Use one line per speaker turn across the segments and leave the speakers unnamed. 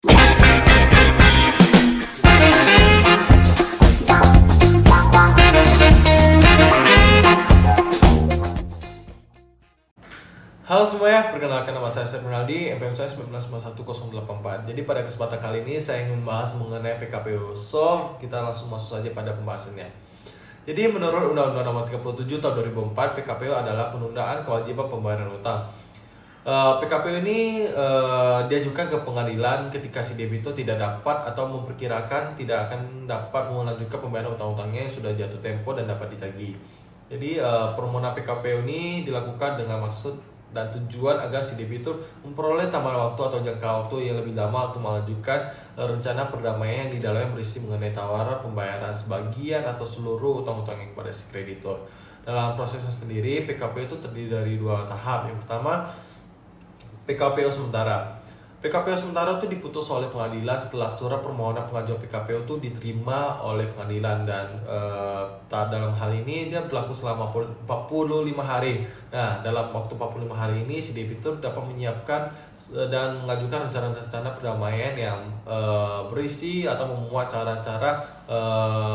Halo semuanya, perkenalkan nama saya Seth Rinaldi, NPM saya 19911084. Jadi pada kesempatan kali ini saya ingin membahas mengenai PKPU. So, kita langsung masuk saja pada pembahasannya. Jadi menurut Undang-Undang Nomor 37 Tahun 2004, PKPU adalah penundaan kewajiban pembayaran utang. PKPU ini diajukan ke pengadilan ketika si debitur tidak dapat atau memperkirakan tidak akan dapat melanjutkan pembayaran utang-utangnya yang sudah jatuh tempo dan dapat ditagih. Jadi permohonan PKPU ini dilakukan dengan maksud dan tujuan agar si debitur memperoleh tambahan waktu atau jangka waktu yang lebih lama untuk melanjutkan rencana perdamaian yang di dalamnya berisi mengenai tawaran pembayaran sebagian atau seluruh utang-utangnya kepada si kreditur. Dalam prosesnya sendiri, PKPU itu terdiri dari dua tahap. Yang pertama, PKPU sementara. PKPU sementara itu diputus oleh pengadilan setelah surat permohonan pengajuan PKPU itu diterima oleh pengadilan, dan dalam hal ini dia berlaku selama 45 hari. Nah, dalam waktu 45 hari ini si debitur dapat menyiapkan dan mengajukan rencana-rencana perdamaian yang berisi atau memuat cara-cara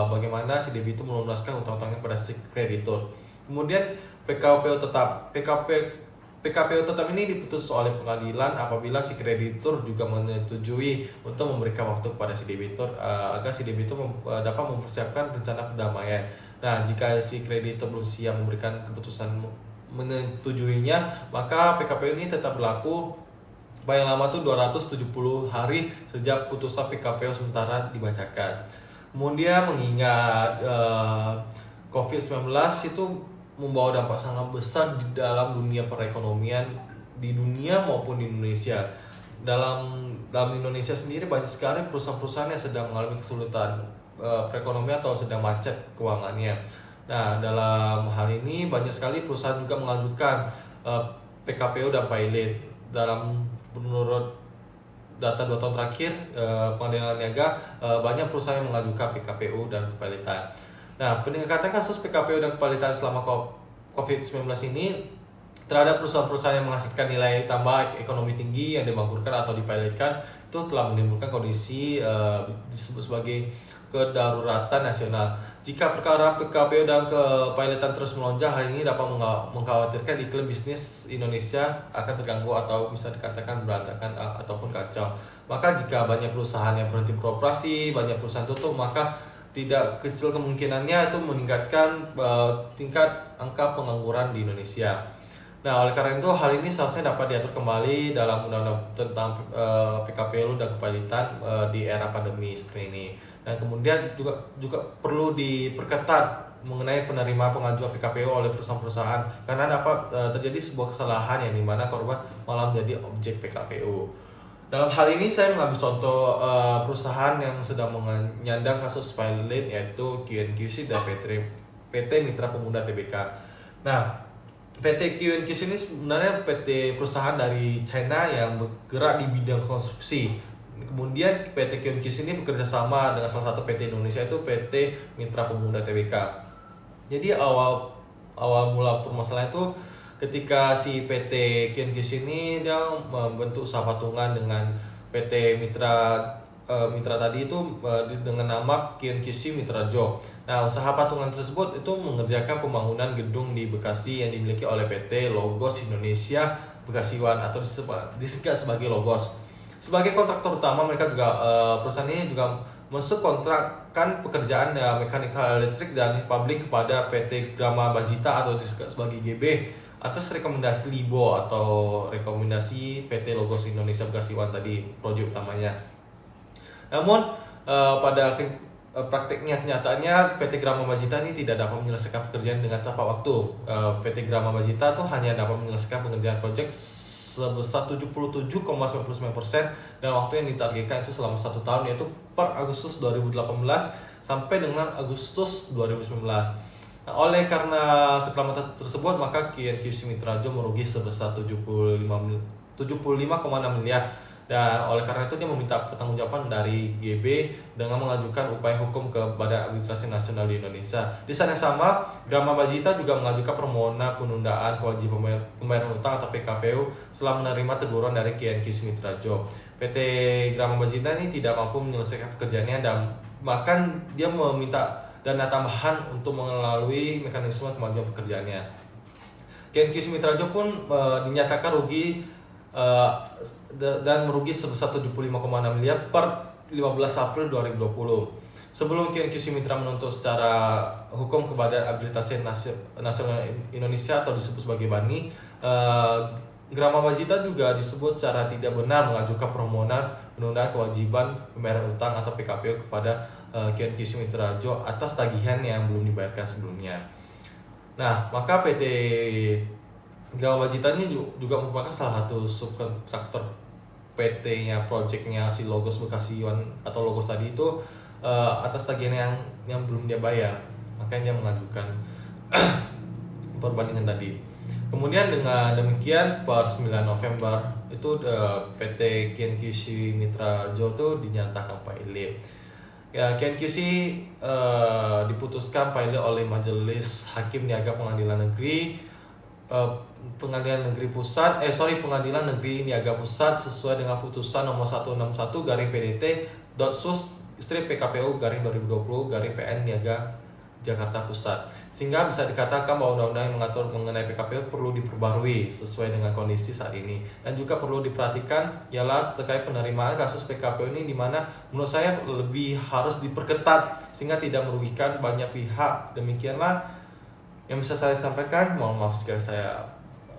bagaimana si debitur melunaskan utang-utangnya pada si kreditur. Kemudian PKPU tetap ini diputus oleh pengadilan apabila si kreditur juga menyetujui untuk memberikan waktu kepada si debitur agar si debitur dapat mempersiapkan rencana perdamaian. Nah, jika si kreditur belum siap memberikan keputusan menyetujuinya, maka PKPU ini tetap berlaku paling lama tuh 270 hari sejak putusan PKPU sementara dibacakan. Kemudian mengingat COVID-19 itu membawa dampak sangat besar di dalam dunia perekonomian di dunia maupun di Indonesia. Dalam Indonesia sendiri banyak sekali perusahaan-perusahaan yang sedang mengalami kesulitan perekonomian atau sedang macet keuangannya. Nah, dalam hal ini banyak sekali perusahaan juga mengajukan PKPU dan pilot. Menurut data 2 tahun terakhir Pengadilan Niaga, banyak perusahaan yang mengajukan PKPU dan kepilotan. Nah, peningkatan kasus PKPU dan kepilotan selama COVID-19 ini terhadap perusahaan-perusahaan yang menghasilkan nilai tambah ekonomi tinggi yang dibangkrutkan atau dipilotkan itu telah menimbulkan kondisi disebut sebagai kedaruratan nasional. Jika perkara PKPU dan kepilotan terus melonjak, hal ini dapat mengkhawatirkan iklim bisnis Indonesia akan terganggu atau bisa dikatakan berantakan ataupun kacau. Maka jika banyak perusahaan yang berhenti beroperasi, banyak perusahaan tutup, maka tidak kecil kemungkinannya itu meningkatkan tingkat angka pengangguran di Indonesia. Nah, oleh karena itu hal ini seharusnya dapat diatur kembali dalam undang-undang tentang PKPU dan kepilotan di era pandemi seperti ini. Dan kemudian juga perlu diperketat mengenai penerima pengajuan PKPU oleh perusahaan-perusahaan, karena dapat terjadi sebuah kesalahan yang dimana korban malah menjadi objek PKPU. Dalam hal ini saya mengambil contoh perusahaan yang sedang menyandang kasus pilot, yaitu QNQC dan PT Mitra Pemuda Tbk. Nah, PT QNQC ini sebenarnya PT perusahaan dari China yang bergerak di bidang konstruksi. Kemudian PT QNQC ini bekerja sama dengan salah satu PT Indonesia, itu PT Mitra Pemuda Tbk. Jadi awal mula permasalahan itu ketika si PT QNQC ini dia membentuk usaha patungan dengan PT Mitra tadi itu dengan nama QNQC Mitra Jo. Nah, usaha patungan tersebut itu mengerjakan pembangunan gedung di Bekasi yang dimiliki oleh PT Logos Indonesia Bekasiwan atau disingkat sebagai Logos. Sebagai kontraktor utama, mereka juga perusahaan ini juga mensubkontrakkan pekerjaan mekanikal elektrik dan pabrik kepada PT Grama Bazita atau disingkat sebagai GB atas rekomendasi LIBO atau rekomendasi PT Logos Indonesia Bekasiwan tadi, proyek utamanya. Namun pada prakteknya, kenyataannya PT Grama Bazita ini tidak dapat menyelesaikan pekerjaan dengan tepat waktu. PT Grama Bazita tuh hanya dapat menyelesaikan pengerjaan proyek sebesar 77,99% dan waktu yang ditargetkan itu selama 1 tahun, yaitu per Agustus 2018 sampai dengan Agustus 2019. Nah, oleh karena keterlambatan tersebut, maka QNQC Mitra Jo merugi sebesar 75,6 miliar. Dan oleh karena itu dia meminta pertanggungjawaban dari GB dengan mengajukan upaya hukum ke Badan Administrasi Nasional di Indonesia. Di saat yang sama, Grama Bajita juga mengajukan permohonan penundaan kewajiban pembayaran utang atau PKPU setelah menerima teguran dari KNQ Sumitrajo. PT Grama Bajita ini tidak mampu menyelesaikan pekerjaannya dan bahkan dia meminta dana tambahan untuk melalui mekanisme kemajuan pekerjaannya. KNQ Sumitrajo pun dinyatakan rugi dan merugi sebesar 75,6 miliar per 15 April 2020. Sebelum KNQ Sumitra menuntut secara hukum kepada Administrasi Nasional Indonesia atau disebut sebagai BANI, Grama Bajita juga disebut secara tidak benar mengajukan permohonan penundaan kewajiban pembayaran utang atau PKPU kepada KNQ Sumitrajo atas tagihan yang belum dibayarkan sebelumnya. Nah, maka PT Grama Bajita ini juga merupakan salah satu subkontraktor PT-nya, project-nya si Logos Bekasi One atau Logos tadi itu atas tagihan yang belum dia bayar, makanya dia mengajukan perbandingan tadi. Kemudian dengan demikian per 9 November itu PT KNQC Mitrajo itu dinyatakan pilot. Ya, KNQC diputuskan pilot oleh Majelis Hakim Niaga Pengadilan Negeri Pengadilan Negeri Niaga Pusat sesuai dengan putusan nomor 161/PDT.Sus/PKPU/2020/PN Niaga Jakarta Pusat, sehingga bisa dikatakan bahwa undang-undang yang mengatur mengenai PKPU perlu diperbarui sesuai dengan kondisi saat ini. Dan juga perlu diperhatikan ialah terkait penerimaan kasus PKPU ini, di mana menurut saya lebih harus diperketat sehingga tidak merugikan banyak pihak. Demikianlah yang bisa saya sampaikan. Mohon maaf jika saya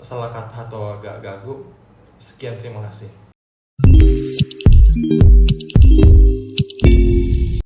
salah kata atau agak gagu. Sekian, terima kasih.